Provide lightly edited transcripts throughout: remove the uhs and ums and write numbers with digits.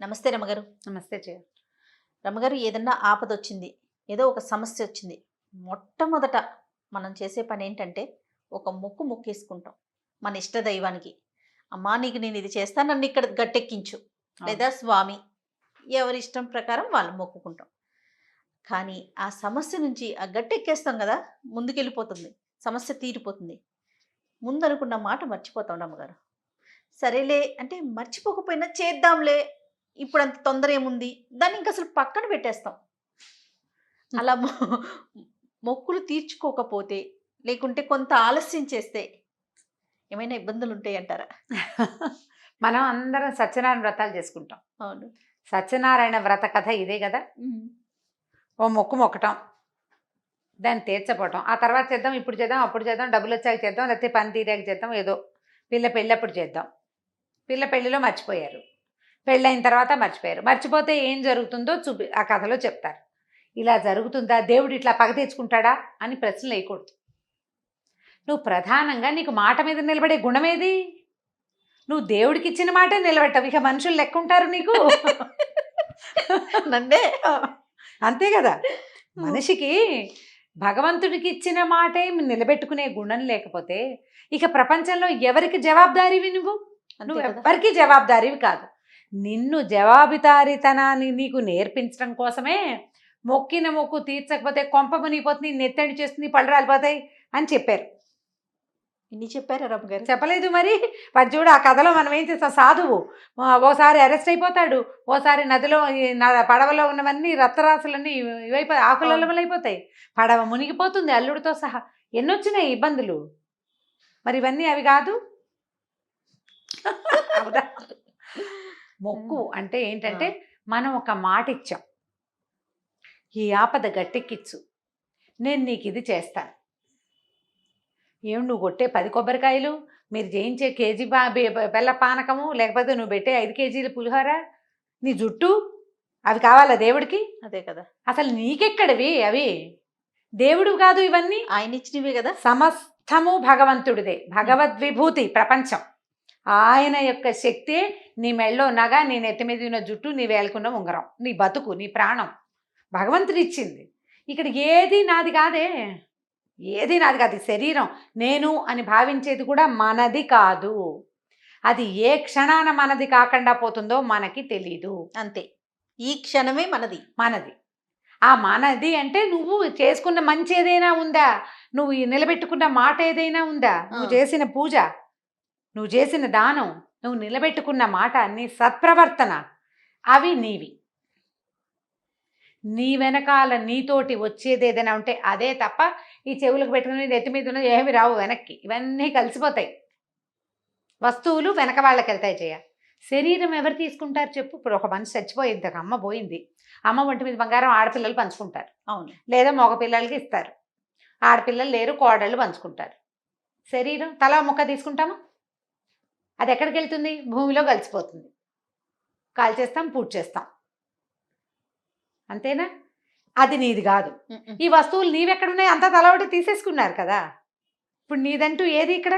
నమస్తే రమగారు. నమస్తే జయ. రమగారు, ఏదన్నా ఆపదొచ్చింది, ఏదో ఒక సమస్య వచ్చింది. మొట్టమొదట మనం చేసే పని ఏంటంటే, ఒక మొక్కేసుకుంటాం మన ఇష్ట దైవానికి. అమ్మా నీకు నేను ఇది చేస్తాను, నన్ను ఇక్కడ గట్టెక్కించు. లేదా స్వామి, ఎవరి ఇష్టం ప్రకారం వాళ్ళు మొక్కుకుంటాం. కానీ ఆ సమస్య నుంచి ఆ గట్టెక్కేస్తాం కదా, ముందుకెళ్ళిపోతుంది, సమస్య తీరిపోతుంది. ముందనుకున్న మాట మర్చిపోతాం రమ్మగారు. సరేలే అంటే మర్చిపోకపోయినా చేద్దాంలే, ఇప్పుడు అంత తొందర ఏముంది, దాన్ని ఇంక అసలు పక్కన పెట్టేస్తాం. అలా మొక్కులు తీర్చుకోకపోతే, లేకుంటే కొంత ఆలస్యం చేస్తే ఏమైనా ఇబ్బందులు ఉంటాయి అంటారా? మనం అందరం సత్యనారాయణ వ్రతాలు చేసుకుంటాం. అవును. సత్యనారాయణ వ్రత కథ ఇదే కదా. ఓ మొక్కు మొక్కటం, దాన్ని తీర్చపోవటం, ఆ తర్వాత చేద్దాం, ఇప్పుడు చేద్దాం, అప్పుడు చేద్దాం, డబ్బులు వచ్చాక చేద్దాం, లేకపోతే పని తీరాక చేద్దాం, ఏదో పిల్ల పెళ్ళప్పుడు చేద్దాం. పిల్ల పెళ్ళిలో మర్చిపోయారు, పెళ్ళైన తర్వాత మర్చిపోయారు. మర్చిపోతే ఏం జరుగుతుందో ఆ కథలో చెప్తారు. ఇలా జరుగుతుందా, దేవుడు ఇట్లా పగ తెచ్చుకుంటాడా అని ప్రశ్నలు వేయకూడదు. నువ్వు ప్రధానంగా నీకు మాట మీద నిలబడే గుణమేది? నువ్వు దేవుడికి ఇచ్చిన మాటే నిలబెట్టవు, ఇక మనుషులు లెక్క ఉంటారు నీకు? నన్నే అంతే కదా. మనిషికి భగవంతుడికి ఇచ్చిన మాటే నిలబెట్టుకునే గుణం లేకపోతే ఇక ప్రపంచంలో ఎవరికి జవాబుదారీవి? నువ్వు ఎవ్వరికి జవాబుదారీవి కాదు. నిన్ను జవాబుదారీతనాన్ని నీకు నేర్పించడం కోసమే మొక్కిన మొక్కు తీర్చకపోతే కొంప మునిగిపోతుంది, నెత్తడి చేస్తుంది, పళ్ళు రాలిపోతాయి అని చెప్పారు. ఇన్ని చెప్పారా రమ్మగారు? చెప్పలేదు మరి. వాడు చూడు, ఆ కథలో మనం ఏం చేస్తాం, సాధువు ఓసారి అరెస్ట్ అయిపోతాడు, ఓసారి నదిలో పడవలో ఉన్నవన్నీ రక్తరాశులన్నీ ఇవైపోయి ఆకులైపోతాయి, పడవ మునిగిపోతుంది అల్లుడితో సహా. ఎన్నొచ్చినాయి ఇబ్బందులు. మరి ఇవన్నీ అవి కాదు. మొక్కు అంటే ఏంటంటే, మనం ఒక మాట ఇచ్చాం, ఈ ఆపద గట్టెక్కిచ్చు, నేను నీకు ఇది చేస్తాను. ఏమి నువ్వు కొట్టే 10 కొబ్బరికాయలు, మీరు చేయించే కేజీ బెల్ల పానకము, లేకపోతే నువ్వు పెట్టే 5 కేజీల పులిహోర, నీ జుట్టు, అవి కావాలా దేవుడికి? అదే కదా. అసలు నీకెక్కడవి అవి? దేవుడు కాదు ఇవన్నీ, ఆయన ఇచ్చినవే కదా. సమస్తము భగవంతుడిదే, భగవద్విభూతి ప్రపంచం. ఆయన యొక్క శక్తే నీ మెళ్ళో నగ, నీ నెత్తి మీద ఉన్న జుట్టు, నీ వేలుకున్న ఉంగరం, నీ బతుకు, నీ ప్రాణం భగవంతుడు ఇచ్చింది. ఇక్కడ ఏది నాది కాదే, ఏది నాది కాదు. శరీరం నేను అని భావించేది కూడా మనది కాదు. అది ఏ క్షణాన మనది కాకుండా పోతుందో మనకి తెలీదు. అంతే, ఈ క్షణమే మనది. ఆ మనది అంటే నువ్వు చేసుకున్న మంచి ఏదైనా ఉందా, నువ్వు నిలబెట్టుకున్న మాట ఏదైనా ఉందా, నువ్వు చేసిన పూజ, నువ్వు చేసిన దానం, నువ్వు నిలబెట్టుకున్న మాట, నీ సత్ప్రవర్తన, అవి నీవి. నీ వెనకాల నీతోటి వచ్చేది ఏదైనా ఉంటే అదే తప్ప ఈ చెవులకు పెట్టుకుని నెత్తి మీద ఉన్నది ఏమి రావు వెనక్కి. ఇవన్నీ కలిసిపోతాయి. వస్తువులు వెనక వాళ్ళకి వెళ్తాయి. శరీరం ఎవరు తీసుకుంటారు చెప్పు? ఇప్పుడు ఒక మనిషి చచ్చిపోయింది, ఒక అమ్మ పోయింది, అమ్మ ఒంటి మీద బంగారం ఆడపిల్లలు పంచుకుంటారు. అవును. లేదా మగ పిల్లలకి ఇస్తారు. ఆడపిల్లలు లేరు, కోడళ్ళు పంచుకుంటారు. శరీరం తల ముక్క తీసుకుంటామా? అది ఎక్కడికి వెళ్తుంది? భూమిలో కలిసిపోతుంది. కాల్చేస్తాం, పూడ్చేస్తాం, చేస్తాం, అంతేనా? అది నీది కాదు. ఈ వస్తువులు నీవెక్కడున్నాయి? అంతా తల ఒకటి తీసేసుకున్నారు కదా. ఇప్పుడు నీదంటూ ఏది ఇక్కడ?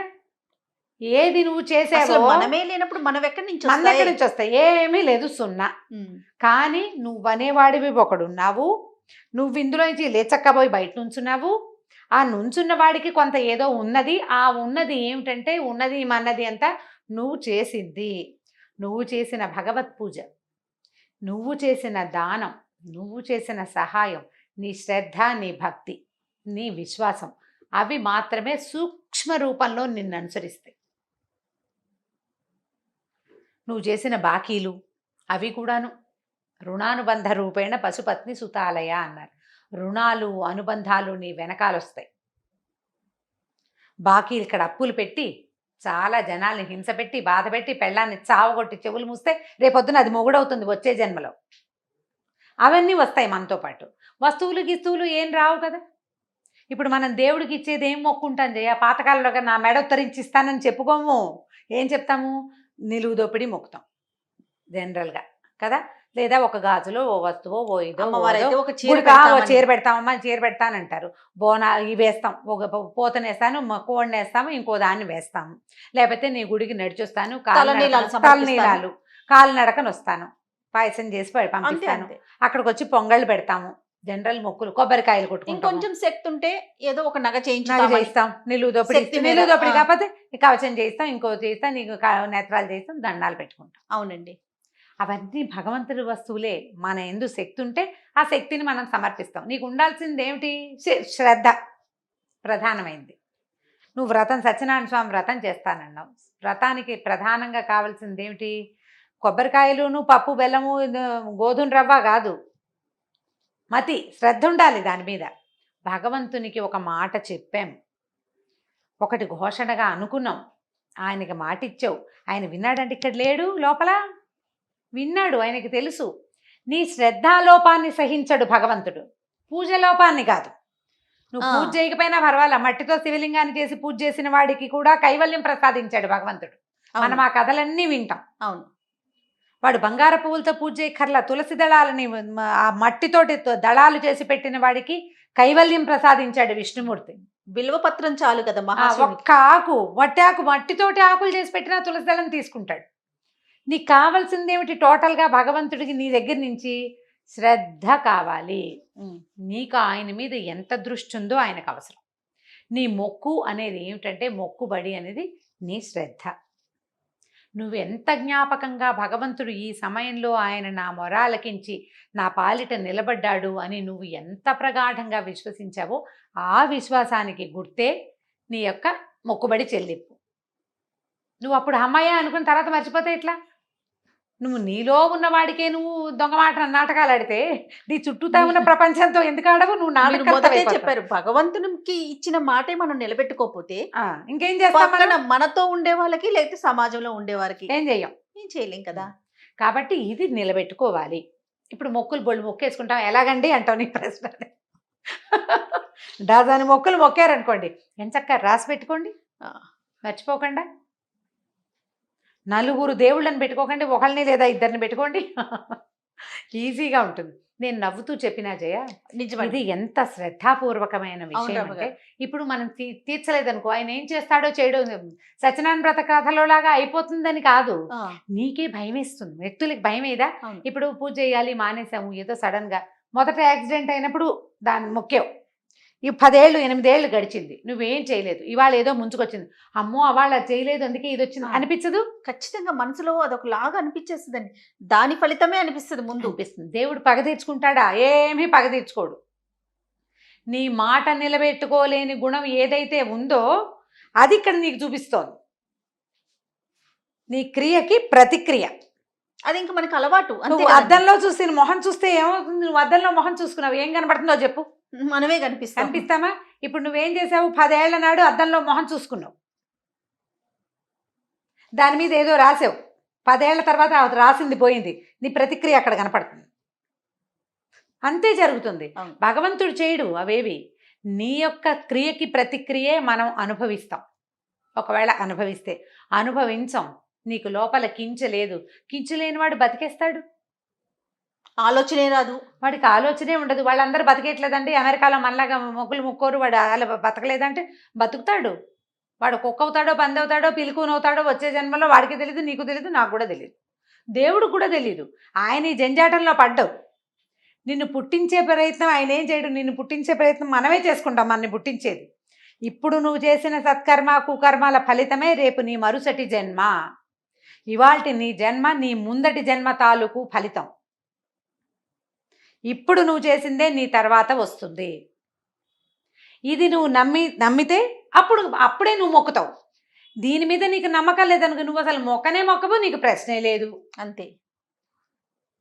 ఏది నువ్వు చేసావో మనమే లేనప్పుడు మనం ఎక్కడి నుంచి వస్తాయి? ఏమీ లేదు, సున్నా. కానీ నువ్వనేవాడివి ఒకడున్నావు. నువ్వు ఇందులో నుంచి లేచక్కబోయి బయట నుంచున్నావు. ఆ నుంచున్న వాడికి కొంత ఏదో ఉన్నది. ఆ ఉన్నది ఏమిటంటే, ఉన్నది మన్నది అంతా నువ్వు చేసింది. నువ్వు చేసిన భగవత్ పూజ, నువ్వు చేసిన దానం, నువ్వు చేసిన సహాయం, నీ శ్రద్ధ, నీ భక్తి, నీ విశ్వాసం, అవి మాత్రమే సూక్ష్మ రూపంలో నిన్ను అనుసరిస్తాయి. నువ్వు చేసిన బాకీలు అవి కూడాను రుణానుబంధ రూపేణ పశుపత్ని సుతాలయ అన్నారు. రుణాలు, అనుబంధాలు నీ వెనకాలొస్తాయి. బాకీలు ఇక్కడ అప్పులు పెట్టి చాలా జనాల్ని హింస పెట్టి, బాధ పెట్టి, పెళ్ళాన్ని చావగొట్టి చెవులు మూస్తే రేపొద్దున అది మొగుడవుతుంది వచ్చే జన్మలో. అవన్నీ వస్తాయి మనతో పాటు. వస్తువులు గిస్తువులు ఏం రావు కదా. ఇప్పుడు మనం దేవుడికి ఇచ్చేది ఏం మొక్కుంటాం జయ? పాతకాలంలో నా మెడ ఉత్తరించిస్తానని చెప్పుకోము. ఏం చెప్తాము? నిలువు దోపిడి మొక్కుతాం జనరల్గా కదా. లేదా ఒక గాజులో ఓ వస్తువో ఓ ఇదో ఒక చీర పెడతామమ్మా, చీర పెడతానంటారు. బోనా ఇవి వేస్తాం, ఒక పోతనేస్తాను, కోడిని వేస్తాము, ఇంకో దాన్ని వేస్తాము. లేకపోతే నీ గుడికి నడిచొస్తాను, తలనీలాలు, కాలినడకని వస్తాను. పాయసం చేసి అంతే పంపిస్తాను. అంతే. అక్కడికి వచ్చి పొంగళ్ళు పెడతాము. జనరల్ మొక్కులు, కొబ్బరికాయలు కొట్టుకుంటాము, ఇంకొంచెం శక్తి ఉంటే ఏదో ఒక నగ నగ చేయించుతామని. చేయిస్తాం, నిలువు దోపిడి శక్తి మేర. నిలువు దోపిడి ఆ. కాకపోతే ఈ కవచం చేయిస్తాం, ఇంకో చేయిస్తాం, నీకు నేత్రాలు చేయిస్తాం, దండాలు పెట్టుకుంటాం. అవునండి. అవన్నీ భగవంతుడి వస్తువులే. మన ఎందు శక్తి ఉంటే ఆ శక్తిని మనం సమర్పిస్తాం. నీకు ఉండాల్సింది ఏమిటి? శ్రద్ధ ప్రధానమైంది. నువ్వు వ్రతం, సత్యనారాయణ స్వామి వ్రతం చేస్తానన్నావు. వ్రతానికి ప్రధానంగా కావాల్సింది ఏమిటి? కొబ్బరికాయలును, పప్పు, బెల్లము, గోధుమ రవ్వ కాదు. మతి, శ్రద్ధ ఉండాలి దాని మీద. భగవంతునికి ఒక మాట చెప్పాం, ఒకటి ఘోషణగా అనుకున్నాం, ఆయనకి మాట ఇచ్చావు, ఆయన విన్నాడంటే ఇక్కడ లేడు లోపల, విన్నాడు, ఆయనకి తెలుసు. నీ శ్రద్ధాలోపాన్ని సహించడు భగవంతుడు, పూజ లోపాన్ని కాదు. నువ్వు పూజ చేయకపోయినా పర్వాలా, మట్టితో శివలింగాన్ని చేసి పూజ చేసిన వాడికి కూడా కైవల్యం ప్రసాదించాడు భగవంతుడు. మనం ఆ కథలన్నీ వింటాం. అవును. వాడు బంగార పువ్వులతో పూజ చేయక్కర్లా, తులసి దళాలని ఆ మట్టితోటి దళాలు చేసి పెట్టిన వాడికి కైవల్యం ప్రసాదించాడు విష్ణుమూర్తి. బిల్వపత్రం చాలు కదా ఆ మహాశివునికి. ఒక్క ఆకు, వట్టి ఆకు, మట్టితోటి ఆకులు చేసి పెట్టినా తులసి దళం తీసుకుంటాడు. నీకు కావాల్సింది ఏమిటి? టోటల్గా భగవంతుడికి నీ దగ్గర నుంచి శ్రద్ధ కావాలి. నీకు ఆయన మీద ఎంత దృష్టి ఉందో ఆయనకు అవసరం. నీ మొక్కు అనేది ఏమిటంటే, మొక్కుబడి అనేది నీ శ్రద్ధ. నువ్వు ఎంత జ్ఞాపకంగా భగవంతుడు ఈ సమయంలో ఆయన నా మొరాలకించి నా పాలిట నిలబడ్డాడు అని నువ్వు ఎంత ప్రగాఢంగా విశ్వసించావో ఆ విశ్వాసానికి గుర్తే నీ యొక్క మొక్కుబడి చెల్లింపు. నువ్వు అప్పుడు అమ్మాయ అనుకున్న తర్వాత మర్చిపోతే ఎట్లా? నువ్వు నీలో ఉన్నవాడికే నువ్వు దొంగ మాట నాటకాలు ఆడితే నీ చుట్టూతా ఉన్న ప్రపంచంతో ఎందుకు ఆడవు? నువ్వు మీరు మొదటే నాటకం చెప్పారు, భగవంతునికి ఇచ్చిన మాటే మనం నిలబెట్టుకోకపోతే ఇంకేం చేస్తాం? పక్కన మనతో ఉండే వాళ్ళకి లేకపోతే సమాజంలో ఉండే వారికి ఏం చెయ్యం, ఏం చేయలేం కదా. కాబట్టి ఇది నిలబెట్టుకోవాలి. ఇప్పుడు మొక్కులు బొళ్ళు మొక్కేసుకుంటాం, ఎలాగండి అంటావు నీ ప్రశ్న. దాని మొక్కులు మొక్కారనుకోండి, ఎంచక్క రాసి పెట్టుకోండి, మర్చిపోకుండా. నలుగురు దేవుళ్ళని పెట్టుకోకండి, ఒకళ్ళని లేదా ఇద్దరిని పెట్టుకోండి, ఈజీగా ఉంటుంది. నేను నవ్వుతూ చెప్పినా జయ, ఇది ఎంత శ్రద్ధాపూర్వకమైన విషయం అంటే, ఇప్పుడు మనం తీర్చలేదనుకో, ఆయన ఏం చేస్తాడో చేయడో, సత్యనారాయణ వ్రత కథలో లాగా అయిపోతుందని కాదు, నీకే భయం వేస్తుంది. వ్యక్తులకి భయం ఏదా? ఇప్పుడు పూజ చేయాలి మానేసాము, ఏదో సడన్ గా మొదట యాక్సిడెంట్ అయినప్పుడు దాన్ని మొక్కావు, ఈ 10 ఏళ్ళు 8 ఏళ్ళు గడిచింది, నువ్వేం చేయలేదు, ఇవాళ ఏదో ముంచుకొచ్చింది, అమ్మో అవాళ చేయలేదు అందుకే ఇది వచ్చింది అనిపించదు? ఖచ్చితంగా మనసులో అదొక లాగా అనిపించేస్తుందండి. దాని ఫలితమే అనిపిస్తుంది ముందు. అనిపిస్తుంది. దేవుడు పగ తీర్చుకుంటాడా? ఏమీ పగ తీర్చుకోడు. నీ మాట నిలబెట్టుకోలేని గుణం ఏదైతే ఉందో అది ఇక్కడ నీకు చూపిస్తోంది. నీ క్రియకి ప్రతిక్రియ. అది ఇంకా మనకి అలవాటు. నువ్వు అద్దంలో చూసి మొహం చూస్తే ఏమవుతుంది? నువ్వు అద్దంలో మొహం చూసుకున్నావు, ఏం కనబడుతుందో చెప్పు? మనమే కనిపిస్తామా? ఇప్పుడు నువ్వేం చేసావు? 10 ఏళ్ల నాడు అద్దంలో మొహం చూసుకున్నావు, దాని మీద ఏదో రాసావు, 10 ఏళ్ల తర్వాత రాసింది పోయింది, నీ ప్రతిక్రియ అక్కడ కనపడుతుంది. అంతే జరుగుతుంది. భగవంతుడు చేయడు అవేవి. నీ యొక్క క్రియకి ప్రతిక్రియే మనం అనుభవిస్తాం. ఒకవేళ అనుభవిస్తే, అనుభవించం, నీకు లోపల కించలేదు, కించలేనివాడు బతికేస్తాడు? ఆలోచనే రాదు, వాడికి ఆలోచనే ఉండదు. వాళ్ళందరూ బతికేట్లేదండి, అమెరికాలో మనలాగా మొక్కులు ముక్కోరు, వాడు అలా బతకలేదంటే బతుకుతాడు. వాడు కుక్క అవుతాడో, పంది అవుతాడో, పిలుకునవుతాడో వచ్చే జన్మలో వాడికి తెలీదు, నీకు తెలీదు, నాకు కూడా తెలియదు, దేవుడు కూడా తెలీదు. ఆయన ఈ జంజాటంలో పడ్డావు. నిన్ను పుట్టించే ప్రయత్నం ఆయన ఏం చేయడు, నిన్ను పుట్టించే ప్రయత్నం మనమే చేసుకుంటాం. మనని పుట్టించేది ఇప్పుడు నువ్వు చేసిన సత్కర్మ కుకర్మాల ఫలితమే రేపు నీ మరుసటి జన్మ. ఇవాల్టి నీ జన్మ నీ ముందటి జన్మ తాలూకు ఫలితం. ఇప్పుడు నువ్వు చేసిందే నీ తర్వాత వస్తుంది. ఇది నువ్వు నమ్మితే అప్పుడే నువ్వు మొక్కుతావు. దీని మీద నీకు నమ్మకం లేదనుకో, నువ్వు అసలు మొక్కవు, నీకు ప్రశ్నే లేదు. అంతే.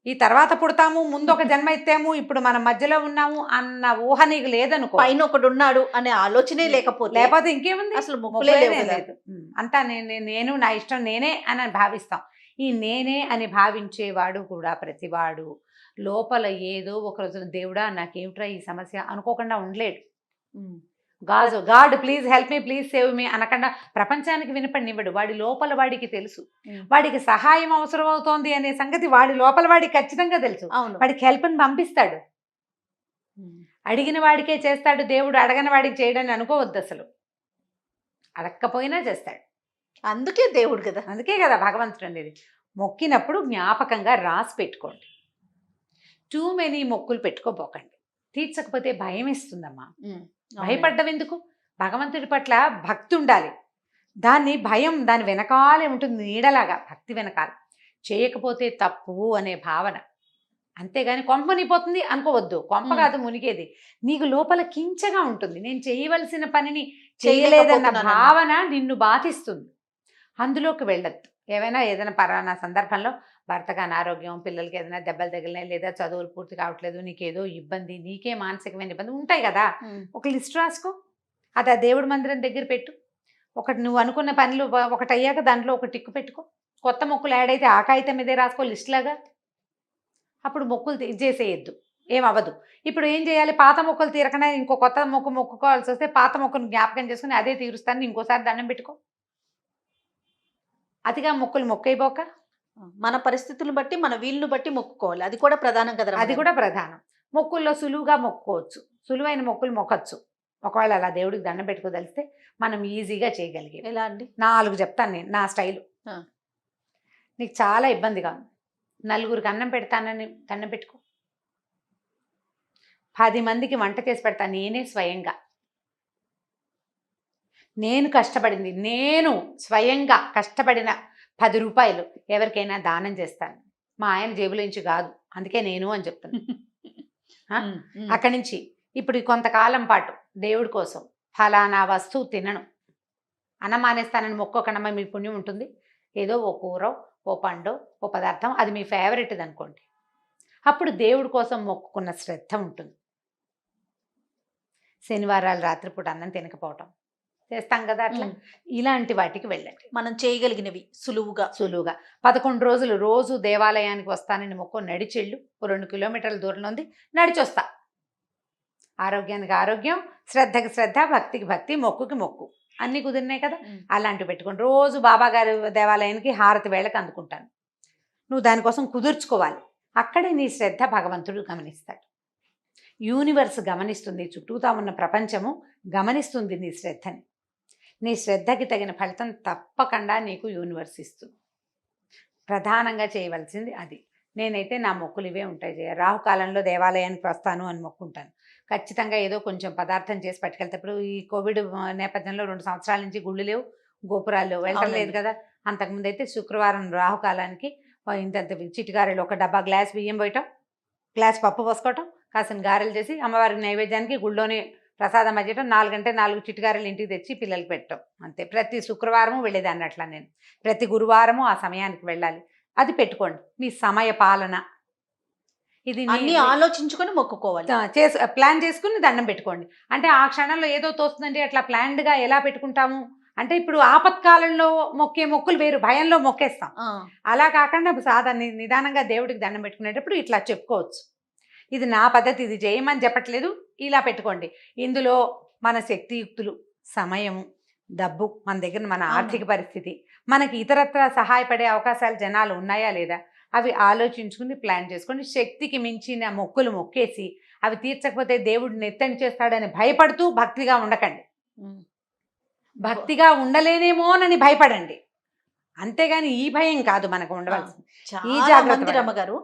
ఈ తర్వాత పుడతాము, ముందు ఒక జన్మ ఎత్తాము, ఇప్పుడు మనం మధ్యలో ఉన్నాము అన్న ఊహ నీకు లేదనుకో, పైన ఒకడు ఉన్నాడు అనే ఆలోచనే లేకపోతే ఇంకేముంది? అసలు మొక్కులే లేదు. అంతా నేను నా ఇష్టం నేనే అని భావిస్తాం. ఈ నేనే అని భావించేవాడు కూడా ప్రతివాడు లోపల ఏదో ఒక రోజున దేవుడా నాకేమిట్రా ఈ సమస్య అనుకోకుండా ఉండలేడు. God please help me, please save me అనకుండా ప్రపంచానికి వినపడినివ్వడు. వాడి లోపల వాడికి తెలుసు, వాడికి సహాయం అవసరం అవుతోంది అనే సంగతి వాడి లోపల వాడికి ఖచ్చితంగా తెలుసు. వాడికి హెల్ప్ని పంపిస్తాడు. అడిగిన వాడికే చేస్తాడు దేవుడు, అడగని వాడికి చేయడని అనుకోవద్దు. అసలు అడక్కపోయినా చేస్తాడు. అందుకే దేవుడు కదా, అందుకే కదా భగవంతుడు అనేది. మొక్కినప్పుడు జ్ఞాపకంగా రాసి పెట్టుకోండి. టూ మెనీ మొక్కులు పెట్టుకోపోకండి. తీర్చకపోతే భయం ఇస్తుందమ్మా. అవునండి. భయపడ్డం ఎందుకు? భగవంతుడి పట్ల భక్తి ఉండాలి. దాని వెనకాలే ఉంటుంది, నీడలాగా భక్తి వెనకాల. చేయకపోతే తప్పు అనే భావన, అంతేగాని కొంప మునిగిపోతుంది అనుకోవద్దు. కొంప కాదు మునిగేది, నీకు లోపల కించగా ఉంటుంది. నేను చేయవలసిన పనిని చేయలేదన్న భావన నిన్ను బాధిస్తుంది. అందులోకి వెళ్ళద్దు. ఏదైనా పరానా సందర్భంలో భర్తకు అనారోగ్యం, పిల్లలకి ఏదైనా దెబ్బలు తగిలినాయి, లేదా చదువులు పూర్తి కావట్లేదు, నీకేదో ఇబ్బంది, నీకే మానసికమైన ఇబ్బంది ఉంటాయి కదా, ఒక లిస్ట్ రాసుకో. అది ఆ దేవుడి మందిరం దగ్గర పెట్టు. ఒకటి నువ్వు అనుకున్న పనులు ఒకటి అయ్యాక దాంట్లో ఒక టిక్కు పెట్టుకో. కొత్త మొక్కులు యాడ్ అయితే ఆ కాగితం మీదే రాసుకో లిస్ట్ లాగా. అప్పుడు మొక్కులు చేసేయద్దు, ఏమవ్వదు. ఇప్పుడు ఏం చేయాలి? పాత మొక్కలు తీరకనే ఇంకో కొత్త మొక్కు మొక్కుకోవాల్సి వస్తే పాత మొక్కను జ్ఞాపకం చేసుకుని అదే తీరుస్తాను ఇంకోసారి దండం పెట్టుకో. అతిగా మొక్కులు మొక్కైపోక మన పరిస్థితులను బట్టి మన వీలును బట్టి మొక్కుకోవాలి. అది కూడా ప్రధానం కదా. అది కూడా ప్రధానం. మొక్కుల్లో సులువుగా మొక్కుకోవచ్చు, సులువైన మొక్కులు మొక్కచ్చు. ఒకవేళ అలా దేవుడికి దండం పెట్టుకోదలిస్తే మనం ఈజీగా చేయగలిగే. ఎలా అండి? 4 చెప్తాను నేను నా స్టైలు. నీకు చాలా ఇబ్బందిగా ఉంది, నలుగురికి అన్నం పెడతానని దండం పెట్టుకో. 10 మందికి వంట చేసి పెడతాను నేనే స్వయంగా. నేను స్వయంగా కష్టపడిన 10 రూపాయలు ఎవరికైనా దానం చేస్తాను. మా ఆయన జేబులో నుంచి కాదు, అందుకే నేను అని చెప్తాను. అక్కడి నుంచి ఇప్పుడు కొంతకాలం పాటు దేవుడి కోసం ఫలానా వస్తువు తినను, అన్నం మానేస్తానని మొక్కోకనమ్మ, మీ పుణ్యం ఉంటుంది. ఏదో ఓ కూర, ఓ పండు, ఓ పదార్థం, అది మీ ఫేవరెట్ది అనుకోండి. అప్పుడు దేవుడి కోసం మొక్కుకున్న శ్రద్ధ ఉంటుంది. శనివారాలు రాత్రిపూట అన్నం తినకపోవటం చేస్తాం కదా, అట్లా ఇలాంటి వాటికి వెళ్ళండి. మనం చేయగలిగినవి సులువుగా 11 రోజులు రోజు దేవాలయానికి వస్తానని మొక్కు, నడిచెళ్ళు. 2 కిలోమీటర్ల దూరంలో ఉంది, నడిచొస్తా. ఆరోగ్యానికి ఆరోగ్యం, శ్రద్ధకి శ్రద్ధ, భక్తికి భక్తి, మొక్కుకి మొక్కు, అన్నీ కుదిరినాయి కదా. అలాంటివి పెట్టుకోండి. రోజు బాబాగారి దేవాలయానికి హారతి వేళకు అందుకుంటాను. నువ్వు దానికోసం కుదుర్చుకోవాలి. అక్కడే నీ శ్రద్ధ భగవంతుడు గమనిస్తాడు. యూనివర్స్ గమనిస్తుంది, చుట్టూతా ఉన్న ప్రపంచము గమనిస్తుంది నీ శ్రద్ధని. నీ శ్రద్ధకి తగిన ఫలితం తప్పకుండా నీకు యూనివర్స్ ఇస్తుంది. ప్రధానంగా చేయవలసింది అది. నేనైతే నా మొక్కులు ఇవే ఉంటాయి. రాహుకాలంలో దేవాలయానికి వస్తాను అని మొక్కుంటాను. ఖచ్చితంగా ఏదో కొంచెం పదార్థం చేసి పట్టుకెళ్తే. ఇప్పుడు ఈ కోవిడ్ నేపథ్యంలో 2 సంవత్సరాల నుంచి గుళ్ళు లేవు, గోపురాలు వెళ్ళటం లేదు కదా. అంతకుముందు అయితే శుక్రవారం రాహుకాలానికి ఇంత చిటిగారెలు, ఒక డబ్బా గ్లాస్ బియ్యం పోయటం, గ్లాస్ పప్పు పోసుకోవటం, కాసిన గారెలు చేసి అమ్మవారికి నైవేద్యానికి గుళ్ళోనే ప్రసాదం అయ్యటం, 4 గంటే 4 చిటిగారెలు ఇంటికి తెచ్చి పిల్లలకి పెట్టడం, అంతే. ప్రతి శుక్రవారము వెళ్ళేదాన్ని అట్లా. నేను ప్రతి గురువారము ఆ సమయానికి వెళ్ళాలి. అది పెట్టుకోండి. మీ సమయ పాలన ఇది అన్ని ఆలోచించుకొని మొక్కుకోవాలి. ప్లాన్ చేసుకుని దండం పెట్టుకోండి. అంటే ఆ క్షణంలో ఏదో తోస్తుందంటే అట్లా ప్లాన్డ్గా ఎలా పెట్టుకుంటాము అంటే, ఇప్పుడు ఆపత్కాలంలో మొక్కే మొక్కులు వేరు, భయంలో మొక్కేస్తాం. అలా కాకుండా నిదానంగా దేవుడికి దండం పెట్టుకునేటప్పుడు ఇట్లా చెప్పుకోవచ్చు. ఇది నా పద్ధతి, ఇది చేయమని చెప్పట్లేదు, ఇలా పెట్టుకోండి. ఇందులో మన శక్తియుక్తులు, సమయము, డబ్బు, మన దగ్గర మన ఆర్థిక పరిస్థితి, మనకి ఇతరత్ర సహాయపడే అవకాశాలు జనాలు ఉన్నాయా లేదా, అవి ఆలోచించుకుని ప్లాన్ చేసుకోండి. శక్తికి మించిన మొక్కులు మొక్కేసి అవి తీర్చకపోతే దేవుడు నెత్తని చేస్తాడని భయపడుతూ భక్తిగా ఉండకండి. భక్తిగా ఉండలేనేమోనని భయపడండి, అంతేగాని ఈ భయం కాదు మనకు ఉండవలసింది. ఈ జాగ్రత్త. రమ్మగారు,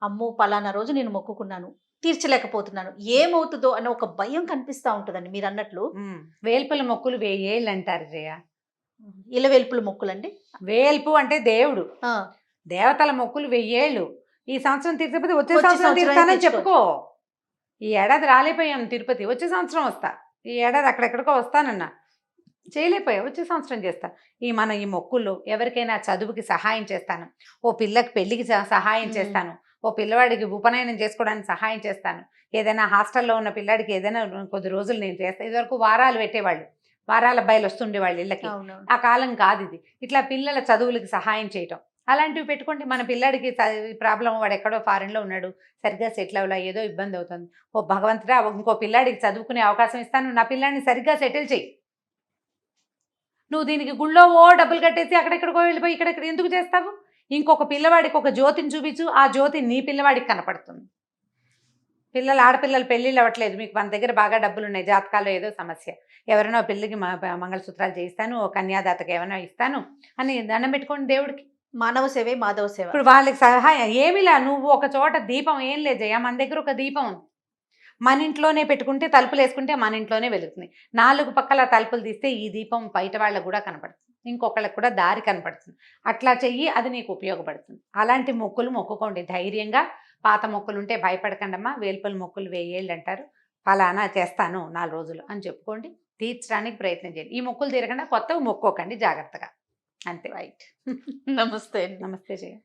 అమ్మో పలానా రోజు నేను మొక్కుకున్నాను, తీర్చలేకపోతున్నాను, ఏమవుతుందో అన్న ఒక భయం కనిపిస్తూ ఉంటుందండి. మీరు అన్నట్లు వేల్పుల మొక్కులు 1000 ఏళ్ళు అంటారు జయ. ఇలా వేల్పుల మొక్కులండి. వేల్పు అంటే దేవుడు, దేవతల మొక్కులు 1000 ఏళ్ళు. ఈ సంవత్సరం తీర్చకపోతే వచ్చే సంవత్సరం తీరుతానని చెప్పుకో. ఈ ఏడాది రాలేపోయాం తిరుపతి, వచ్చే సంవత్సరం వస్తా. ఈ ఏడాది అక్కడెక్కడికో వస్తానన్నా, చేయలేకపోయా, వచ్చే సంవత్సరం చేస్తా. ఈ మొక్కుల్లో ఎవరికైనా చదువుకి సహాయం చేస్తాను, ఓ పిల్లకి పెళ్లికి సహాయం చేస్తాను, ఓ పిల్లవాడికి ఉపనయనం చేసుకోవడానికి సహాయం చేస్తాను, ఏదైనా హాస్టల్లో ఉన్న పిల్లాడికి ఏదైనా కొద్ది రోజులు నేను చేస్తాను. ఇదివరకు వారాలు పెట్టేవాళ్ళు, వారాల అబ్బాయిలు వస్తుండేవాళ్ళు ఇళ్ళకి. ఆ కాలం కాదు ఇది. ఇట్లా పిల్లల చదువులకి సహాయం చేయటం, అలాంటివి పెట్టుకోండి. మన పిల్లాడికి ప్రాబ్లం, వాడు ఎక్కడో ఫారిన్లో ఉన్నాడు, సరిగ్గా సెటిల్ అవ్వలా, ఏదో ఇబ్బంది అవుతుంది, ఓ భగవంతుడా ఇంకో పిల్లాడికి చదువుకునే అవకాశం ఇస్తాను, నా పిల్లాడిని సరిగ్గా సెటిల్ చేయి. నువ్వు దీనికి గుళ్ళో డబ్బులు కట్టేసి అక్కడెక్కడికో వెళ్ళిపోయి ఇక్కడ ఎందుకు చేస్తావు? ఇంకొక పిల్లవాడికి ఒక జ్యోతిని చూపించు, ఆ జ్యోతి నీ పిల్లవాడికి కనపడుతుంది. ఆడపిల్లలు పెళ్ళిళ్ళు అవ్వట్లేదు, మీకు మన దగ్గర బాగా డబ్బులు ఉన్నాయి, జాతకాల్లో ఏదో సమస్య, ఎవరైనా పిల్లకి మంగళసూత్రాలు చేయిస్తాను, ఓ కన్యాదాతకి ఏమైనా ఇస్తాను అని దండం పెట్టుకోండి దేవుడికి. మానవ సేవే మాధవ సేవ. ఇప్పుడు వాళ్ళకి సహాయం ఏమిలా, నువ్వు ఒక చోట దీపం ఏం లేదు జయ, మన దగ్గర ఒక దీపం ఉంది, మన ఇంట్లోనే పెట్టుకుంటే తలుపులు వేసుకుంటే మన ఇంట్లోనే వెలుగుతుంది. 4 పక్కల తలుపులు తీస్తే ఈ దీపం బయట వాళ్ళకు కూడా కనపడుతుంది, ఇంకొకళ్ళకి కూడా దారి కనపడుతుంది. అట్లా చెయ్యి, అది నీకు ఉపయోగపడుతుంది. అలాంటి మొక్కులు మొక్కుకోండి ధైర్యంగా. పాత మొక్కులు ఉంటే భయపడకండమ్మా, వేల్పల మొక్కులు 1000 ఏళ్ళు అంటారు, ఫలానా చేస్తాను 4 రోజులు అని చెప్పుకోండి, తీర్చడానికి ప్రయత్నం చేయండి. ఈ మొక్కులు తీరకుండా కొత్తవి మొక్కోకండి, జాగ్రత్తగా. అంతే. రైట్. నమస్తే అండి. నమస్తే జయ.